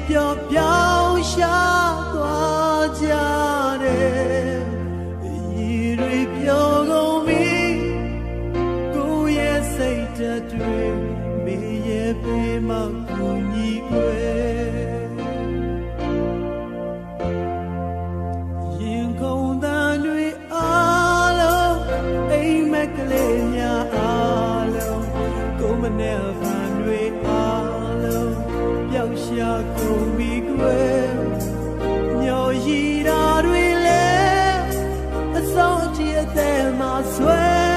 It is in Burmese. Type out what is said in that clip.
ပြောပြောင်းရှာသွားကြတယ်ရေတွေပြောကုန်ပြီကိုယ့်ရဲ့စိတ်ဓာတ်တွေမေရဲ့ပေးမှကူညီွယ်ရင်ကုန်တန်တွေအားလုံးအိမ်မက်ကလေးများအားလုံးကိုယ်မနဲ့ဖန်တွေအားလုံးပျောက်ရှာကုန်ပြီကွယ်ညော်ရည်တာတွေလဲအစောအထိအသက်မှာဆွဲ